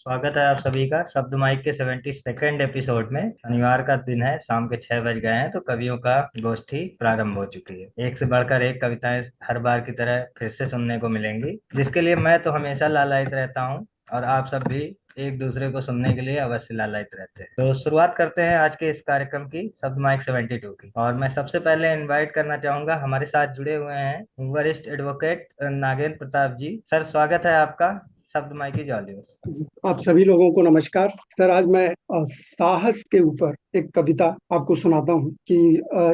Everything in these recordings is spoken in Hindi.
स्वागत है आप सभी का शब्द माइक के 72nd एपिसोड में। शनिवार का दिन है, शाम के 6 बज गए हैं, तो कवियों का गोष्ठी प्रारंभ हो चुकी है। एक से बढ़कर एक कविताएं हर बार की तरह फिर से सुनने को मिलेंगी, जिसके लिए मैं तो हमेशा लालायित रहता हूं और आप सब भी एक दूसरे को सुनने के लिए अवश्य लालायित रहते हैं। तो शुरुआत करते हैं आज के इस कार्यक्रम की, शब्द माइक 72 की। और मैं सबसे पहले इनवाइट करना चाहूंगा, हमारे साथ जुड़े हुए हैं वरिष्ठ एडवोकेट नागेंद्र प्रताप जी। सर, स्वागत है आपका शब्द माइक की जॉलीज। जी, आप सभी लोगों को नमस्कार। सर, आज मैं साहस के ऊपर एक कविता आपको सुनाता हूँ कि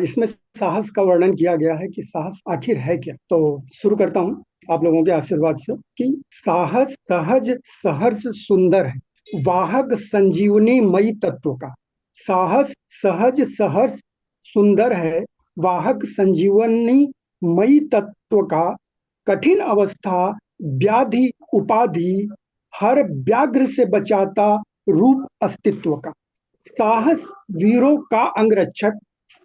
इसमें साहस का वर्णन किया गया है कि साहस आखिर है क्या। तो शुरू करता हूँ आप लोगों के आशीर्वाद से कि साहस सहज सहर्ष सुंदर है, वाहक संजीवनी मई तत्व का। साहस सहज सहर्ष सुंदर है, वाहक संजीवनी मई तत्व का। कठिन अवस्था व्याधि उपाधि हर व्याघ्र से बचाता रूप अस्तित्व का। साहस वीरों का अंगरक्षक,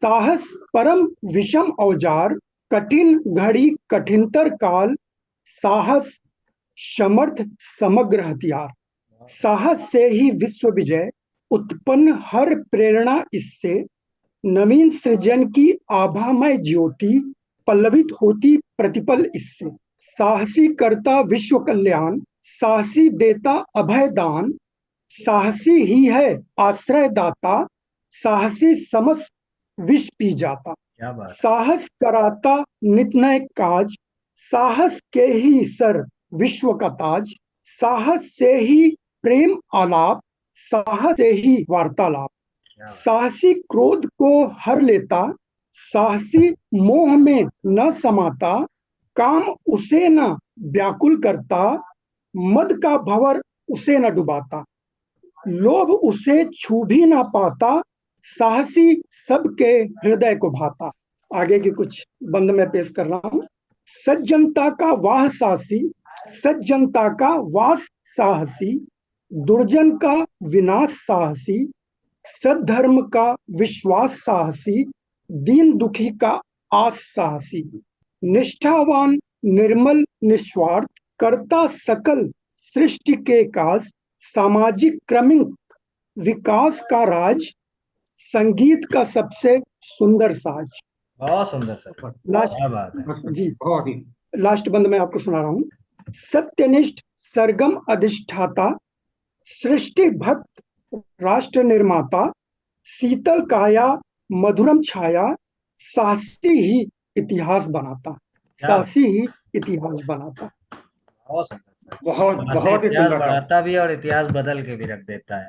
साहस परम विषम औजार। कठिन घड़ी कठिनतर काल, साहस समर्थ समग्र हथियार। साहस से ही विश्व विजय उत्पन्न, हर प्रेरणा इससे। नवीन सृजन की आभामय ज्योति पल्लवित होती प्रतिपल इससे। साहसी करता विश्व कल्याण, साहसी देता अभय दान। साहसी ही है आश्रय दाता, साहसी समस्त विष पी जाता। क्या बात है। साहस कराता नित नए काज, साहस के ही सर विश्व का ताज। साहस से ही प्रेम आलाप, साहस से ही वार्तालाप। क्या बात। साहसी क्रोध को हर लेता, साहसी मोह में न समाता। काम उसे न व्याकुल करता, मद का भंवर उसे न डुबाता। लोभ उसे छू भी ना पाता, साहसी सबके हृदय को भाता। आगे की कुछ बंद में पेश कर रहा हूं। सज्जनता का वाह साहसी, सज्जनता का वास साहसी। दुर्जन का विनाश साहसी, सद्धर्म का विश्वास साहसी। दीन दुखी का आस साहसी। निष्ठावान निर्मल निस्वार्थ, करता सकल सृष्टि के काज। सामाजिक क्रमिक विकास का राज, संगीत का सबसे सुंदर साज। बहुत सुंदर सर। लास्ट, क्या बात है। जी बहुत ही लास्ट बंद में आपको सुना रहा हूं। सत्यनिष्ठ सरगम अधिष्ठाता, सृष्टि भक्त राष्ट्र निर्माता। शीतल काया मधुरम छाया, साहसी ही इतिहास बनाता। क्या बात। साहसी ही इतिहास बनाता। बहुत सुंदर सर। बहुत बातें बहुत ही इतिहास सुंदर था। बढ़ाता भी है और इतिहास बदल के भी रख देता है।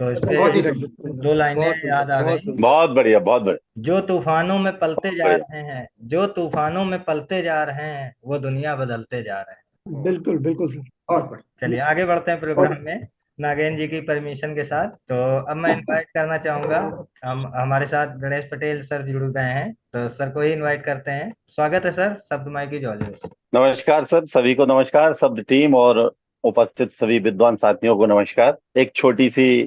तो इस पे बहुत ही सुंदर। दो लाइनें बहुत सुंदर याद आ बहुत गई। सुंदर। बहुत बढ़िया, बहुत बढ़िया, जो तूफानों में पलते बहुत जा बढ़िया। रहे हैं, जो तूफानों में पलते जा रहे हैं, वो दुनिया बदलते जा रहे हैं। बिल्कुल बिल्कुल सर। बहुत बढ़िया। चलिए आगे बढ़ते हैं और प्रोग्राम में, नागेंद्र जी की परमिशन के साथ। तो अब मैं इनवाइट करना चाहूंगा, हम हमारे साथ गणेश पटेल सर जुड़ गए हैं, तो सर को ही इनवाइट करते हैं। स्वागत है सर शब्द माई की जॉली। नमस्कार सर, सभी को नमस्कार। शब्द टीम और उपस्थित सभी विद्वान साथियों को नमस्कार। एक छोटी सी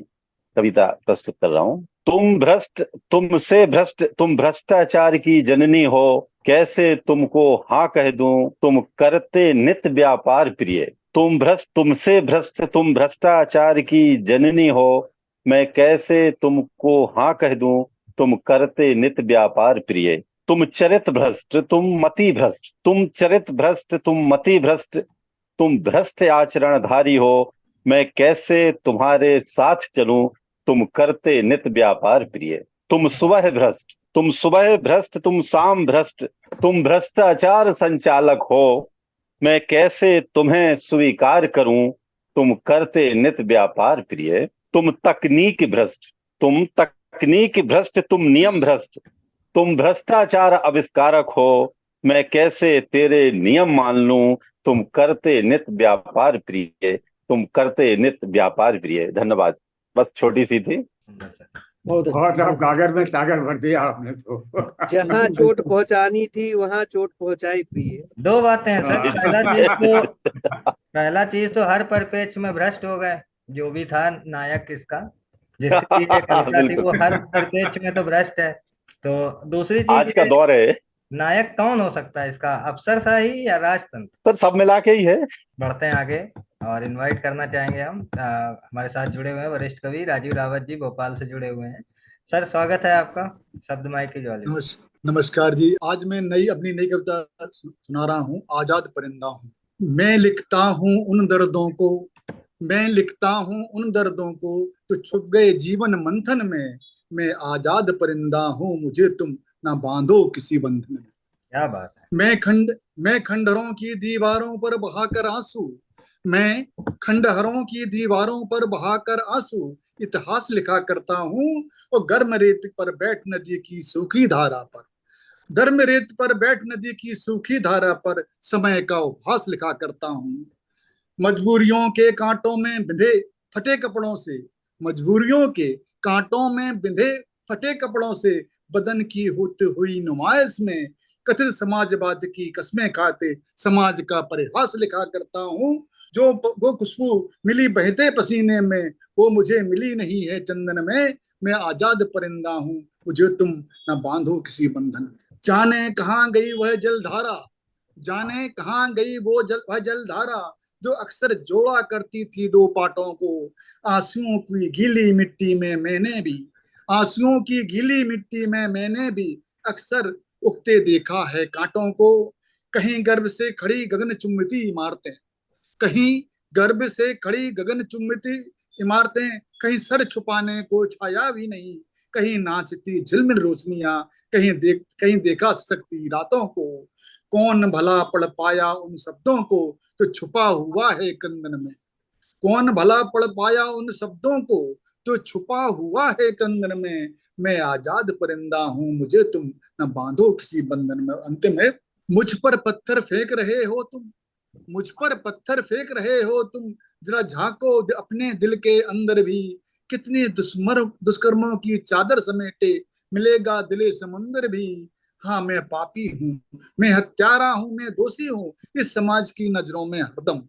कविता प्रस्तुत कर रहा हूँ। तुम भ्रष्ट, तुमसे भ्रष्ट, तुम भ्रष्टाचार की जननी हो। कैसे तुमको हाँ कह दूं, तुम करते नित व्यापार प्रिय। तुम भ्रष्ट, तुमसे भ्रष्ट, तुम भ्रष्टाचार की जननी हो। मैं कैसे तुमको हाँ कह दूं, तुम करते नित व्यापार प्रिय। तुम चरित भ्रष्ट, तुम मति भ्रष्ट, तुम चरित भ्रष्ट, तुम मति भ्रष्ट, तुम भ्रष्ट आचरणधारी हो। मैं कैसे तुम्हारे साथ चलूं, तुम करते नित व्यापार प्रिय। तुम सुबह भ्रष्ट, तुम सुबह भ्रष्ट, तुम शाम भ्रष्ट, तुम भ्रष्टाचार संचालक हो। मैं कैसे तुम्हें स्वीकार करूं, तुम करते नित व्यापार प्रिय। तुम तकनीक भ्रष्ट, तुम तकनीक भ्रष्ट, तुम नियम भ्रष्ट, तुम भ्रष्टाचार आविष्कारक हो। मैं कैसे तेरे नियम मान लूं, तुम करते नित व्यापार प्रिय। तुम करते नित व्यापार प्रिय। धन्यवाद। बस छोटी सी थी। सुंदर सर। बहुत बहुत अच्छा। आप कागर में तागर भर दिया आपने तो। जहां चोट बिल्कुल पहुंचानी थी वहां चोट पहुंचाई प्रिय। दो बातें हैं सर। हाँ। पहला चीज तो हर परिपेक्ष में भ्रष्ट हो गए। जो भी था नायक इसका, जिसके लिए ये कविता थी, बिल्कुल, वो हर परिपेक्ष में तो भ्रष्ट है। तो दूसरी चीज आज का ये, दौर है। नायक कौन हो सकता है इसका, अफसरशाही या राजतंत्र? सर सब मिला के ही है। बढ़ते हैं आगे। और इनवाइट करना चाहेंगे हम हमारे साथ जुड़े हुए हैं वरिष्ठ कवि राजीव रावत जी, भोपाल से जुड़े हुए हैं। सर, स्वागत है आपका शब्द माई की ज्वाला में। नमस्कार जी। आज मैं अपनी नई कविता सुना रहा हूँ। आजाद परिंदा हूँ। मैं लिखता हूँ उन दर्दों को, मैं लिखता हूँ उन दर्दों को तो छुप गए जीवन मंथन में। मैं आजाद परिंदा हूँ, मुझे तुम ना बांधो किसी बंधन में। क्या बात है। मैं खंडहरों की दीवारों पर बहाकर आंसू, मैं खंडहरों की दीवारों पर बहाकर आंसू इतिहास लिखा करता हूँ। और गर्म रेत पर बैठ नदी की सूखी धारा पर, गर्म रेत पर बैठ नदी की सूखी धारा पर समय का उपहास लिखा करता हूँ। मजबूरियों के कांटों में बिंधे फटे कपड़ों से, मजबूरियों के कांटों में बिंधे फटे कपड़ों से बदन की होती हुई नुमाइश में कथित समाजवाद की कस्में खाते समाज का परिहास लिखा करता हूँ। जो वो खुशबू मिली बहते पसीने में, वो मुझे मिली नहीं है चंदन में। मैं आजाद परिंदा हूँ, मुझे तुम न बांधो किसी बंधन। जाने कहाँ गई वह जलधारा, जाने कहाँ गई वह जलधारा जो अक्सर जोड़ा करती थी दो पाटों को। आंसुओं की गीली मिट्टी में मैंने भी, आंसुओं की गीली मिट्टी में मैंने भी अक्सर उगते देखा है कांटों को। कहीं गर्भ से खड़ी गगन चुम्बती इमारतें, कहीं गर्भ से खड़ी गगन चुम्बती इमारतें, कहीं सर छुपाने को छाया भी नहीं, कहीं नाचती झिलमिल रोशनियां, कहीं देखा सकती रातों को। कौन भला पढ़ पाया उन शब्दों को तो छुपा हुआ है कंदन में। कौन भला पढ़ पाया उन शब्दों को जो छुपा हुआ है कंदन में। मैं आजाद परिंदा हूँ, मुझे तुम न बांधो किसी बंधन में। अंतिम है, मुझ पर पत्थर फेंक रहे हो तुम, मुझ पर पत्थर फेंक रहे हो तुम, जरा झांको अपने दिल के अंदर भी। कितनी दुष्कर्मों की चादर समेटे मिलेगा दिले समुंदर भी। हाँ मैं पापी हूँ, मैं हत्यारा हूँ, मैं दोषी हूँ इस समाज की नजरों में हरदम।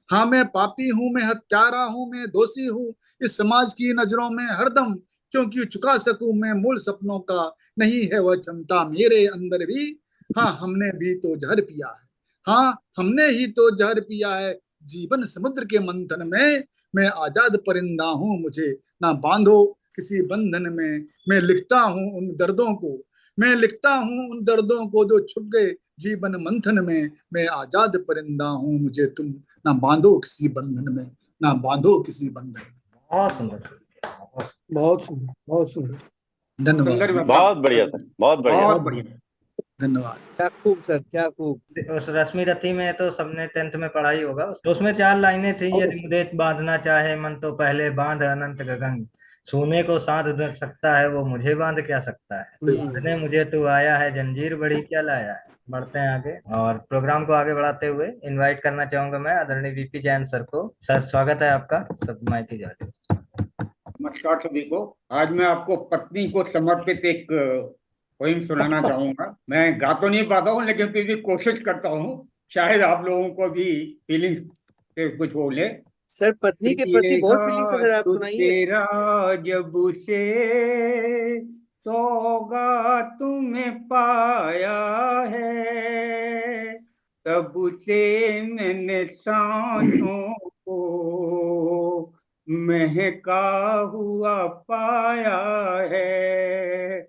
हाँ मैं पापी हूँ, मैं हत्यारा हूँ, मैं दोषी हूँ इस समाज की नजरों में हरदम। क्योंकि चुका सकूं मैं मूल सपनों का, नहीं है वह क्षमता मेरे अंदर भी। हाँ हमने भी तो जहर पिया है, हाँ हमने ही तो जहर पिया है जीवन समुद्र के मंथन में। मैं आजाद परिंदा हूँ, मुझे ना बांधो किसी बंधन में। मैं लिखता हूँ उन दर्दों को, मैं लिखता हूँ उन दर्दों को जो छुप गए जीवन मंथन में। मैं आजाद परिंदा हूँ, मुझे तुम ना बांधो किसी बंधन में, ना बांधो किसी बंधन में। बहुत सुंदर। बहुत सुंदर, बहुत सुंदर। धन्यवाद। बहुत बढ़िया सर, बहुत बढ़िया। बहुत बढ़िया। धन्यवाद। क्या खूब सर, क्या खूब। उस रश्मि रथी में तो सबने 10th में पढ़ा ही होगा। तो उसमें 4 लाइनें थी। बहुत यदि अच्छा। मुझे बांधना चाहे मन तो पहले बांध अनंत गगन, सोने को साथ दे सकता है वो मुझे बांध क्या सकता है, बांधने मुझे तू आया है जंजीर बड़ी क्या लाया है। बढ़ते हैं आगे और प्रोग्राम को आगे बढ़ाते हुए इनवाइट करना चाहूंगा मैं आदरणीय वीपी जैन सर को। सर, स्वागत है आपका शब्द माई की ज्वाला। नमस्कार सभी को। आज मैं आपको पत्नी को समर्पित एक पोइम सुनाना चाहूंगा। मैं गा तो नहीं पाता हूँ लेकिन फिर भी कोशिश करता हूँ, शायद आप लोगों को भी फीलिंग से कुछ हो ले। सर पत्नी के प्रति ये बहुत फीलिंग्स है सर, आप हाथ सुनाइए। तेरा जब से सौगात तुम्हें पाया है, तब से मैंने सांसों को महका हुआ पाया है।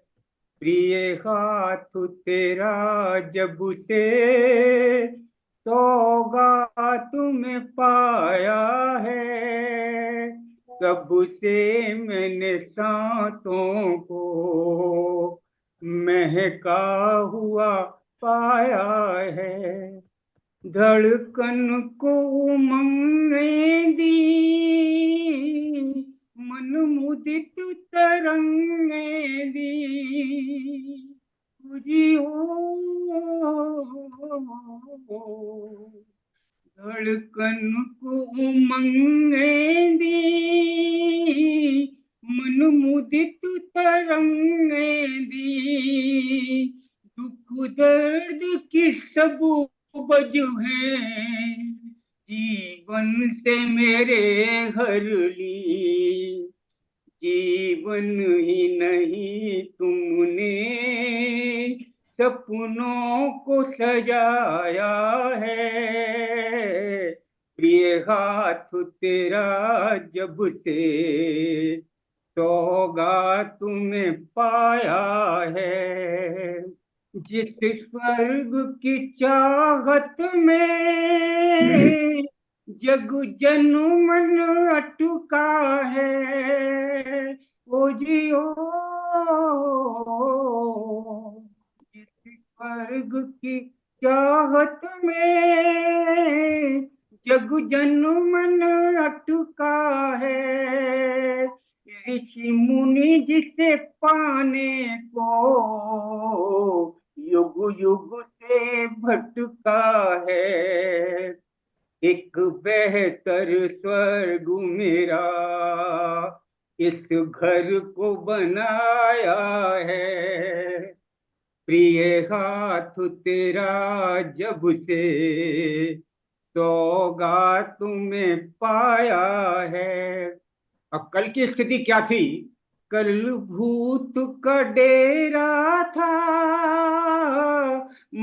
प्रिय हाथ तेरा जब से सौगात में पाया है, तब से मैंने सांसों को महका हुआ पाया है। धड़कन को उमंगें दी, मन मुदित तरंगें दी, तुझी हो धड़कन को उमंगें दी, मन मुदित तरंगें दी। दुख दर्द की सब उपज है, जीवन से मेरे हर ली। जीवन ही नहीं तुमने सपनों को सजाया है। प्रिय हाथ तेरा जब से सौगात तुम्हें पाया है, जिस स्वर्ग की चाहत में जग जन्मन अटका है, ओ जियो जिस स्वर्ग की चाहत में जग जन्मन अटका है, ऋषि मुनि जिसे पाने को युग युग से भटका है, एक बेहतर स्वर्ग मेरा इस घर को बनाया है, प्रिय हाथ तेरा जब से सौगात तुम्हें पाया है। अब कल की स्थिति क्या थी? कल भूत का डेरा था,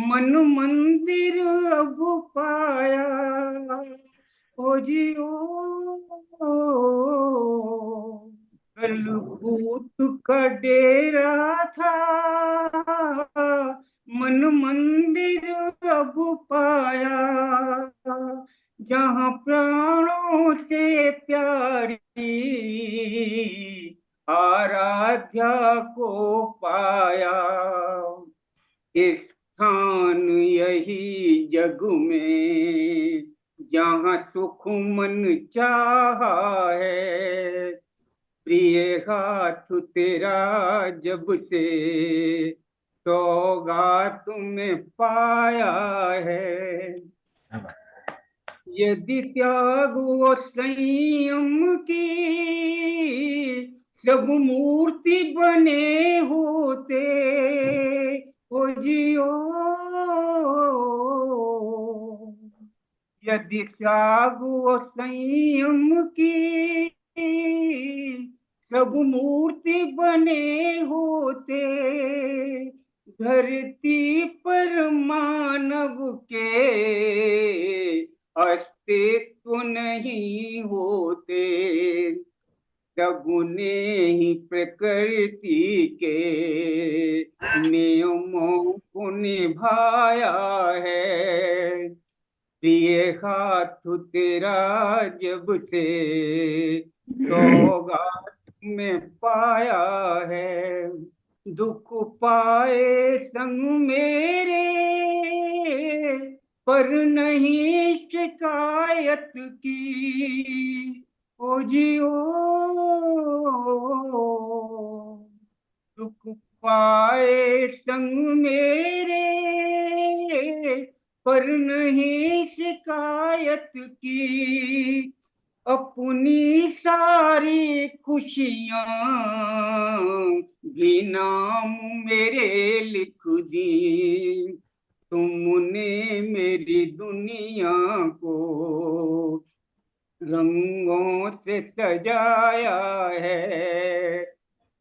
मन मंदिर अब पाया, ओ जियो कल भूत का डेरा था, मन मंदिर अब पाया, जहाँ प्राणों से प्यारी आराध्या को पाया, स्थान यही जग में जहाँ सुख मन चाहा है, प्रिय हाथ तेरा जब से सौगात तुम्हें पाया है, यदि त्याग व संयम की सब मूर्ति बने होते, ओ जियो यदि त्याग व संयम की सब मूर्ति बने होते, धरती पर मानव के अस्तित्व नहीं होते, सबने ही प्रकृति के नियमों को निभाया है, प्रिय हाथ तेरा जब से सौगात में पाया है, दुख पाए संग मेरे पर नहीं शिकायत की, ओ जियो दुख पाए संग मेरे पर नहीं शिकायत की, अपनी सारी खुशियां भी नाम मेरे लिख दी, तुमने मेरी दुनिया को रंगों से सजाया है,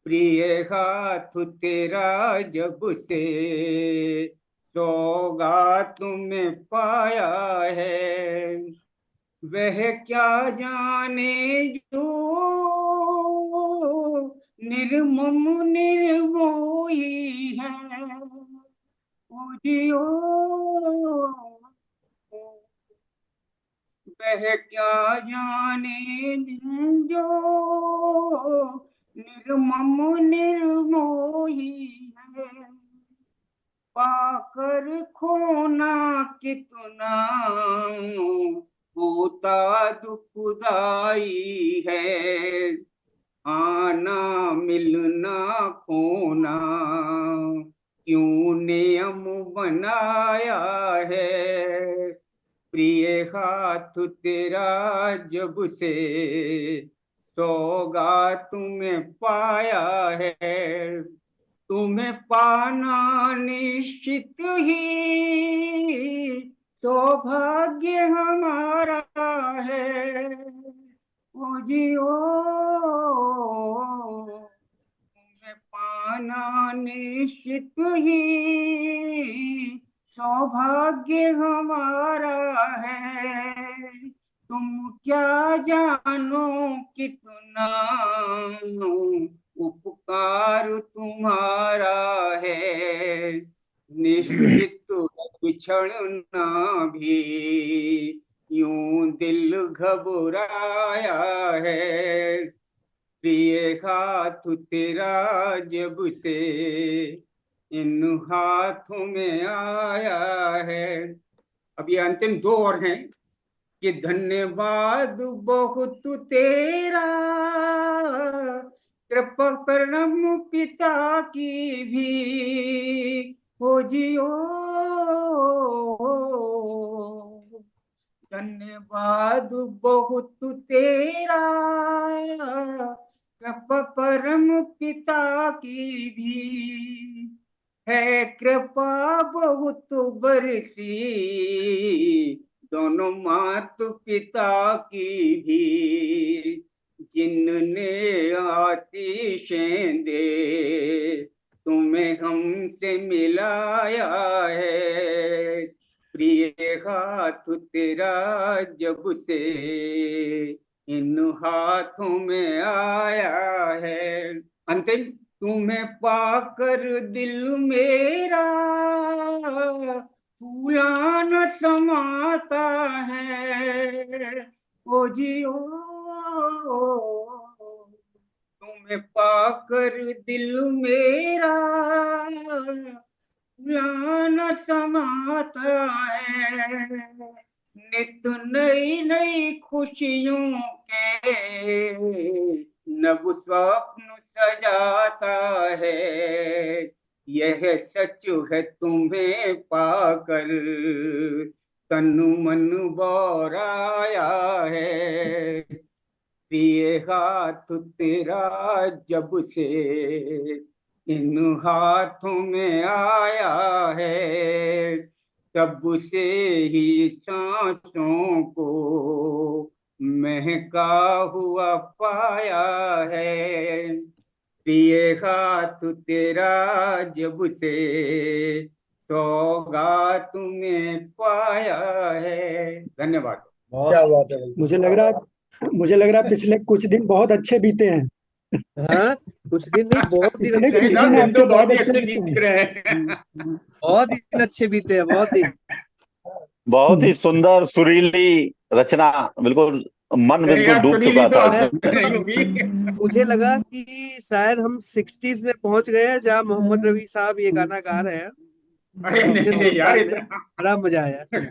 प्रिय हाथ तेरा जब से सौगात में पाया है, वह क्या जाने जो निर्मम निर्मोही है, ओ जियो वह क्या जाने जो निर्मम निर्मोही है, पाकर खोना कितना होता दुखदाई है, आना मिलना खोना क्यों नियम बनाया है, प्रिय हाथ तेरा जब से सौगात में पाया है, तुम्हें पाना निश्चित ही सौभाग्य हमारा है, ओ जियो तुम्हें पाना निश्चित ही सौभाग्य हमारा है, तुम क्या जानो कितना उपकार तुम्हारा है, निश्चित बिछड़ना भी यूं दिल घबराया है। प्रिय हाथ तेरा जब से इन हाथों में आया है। अब ये अंतिम दो और हैं कि धन्यवाद बहुत तेरा कृपा परम पिता की भी हो जियो। धन्यवाद बहुत तेरा कृपा परम पिता की भी है, कृपा बहुत बरसी दोनों मात पिता की भी, जिनने आशीषें दे तुम्हें हमसे मिलाया है। प्रिय हाथ तेरा जब से इन हाथों में आया है। अंतिम, तुम्हें पाकर दिल मेरा फूला न समाता है। ओ जियो, तुम्हें पाकर दिल मेरा फूला न समाता है। नित नई नई खुशियों के नव स्वप्न सजाता है। यह सच है तुम्हें पाकर तन मन बौराया है। प्रिय हाथ तेरा जब से इन हाथों में आया है, तब से ही सांसों को महका हुआ पाया है। प्रिय हाथ तेरा जब से सौगात में पाया है। धन्यवाद। क्या बात है भाई। मुझे लग रहा है पिछले कुछ दिन बहुत अच्छे बीते हैं। हाँ, कुछ दिन नहीं, बहुत दिन पिछले अच्छे कुछ बीते दिन हैं। दिन तो आपके बहुत बहुत ही अच्छे अच्छे बीते बीत हैं। रहे हैं। बहुत दिन अच्छे बीते हैं, बहुत दिन। बहुत ही सुंदर सुरीली रचना, बिल्कुल मन नहीं बिल्कुल यार, डूब सुनीली चुका तो था मैं उसमें। नहीं होगी। मुझे लगा कि शायद हम 60s में पहुंच गए हैं, जहाँ मोहम्मद रफी साहब ये गाना गा रहे हैं। अरे तो हमने नहीं नहीं सुना यार, बाद में, इतना बड़ा मजा आया सुन के।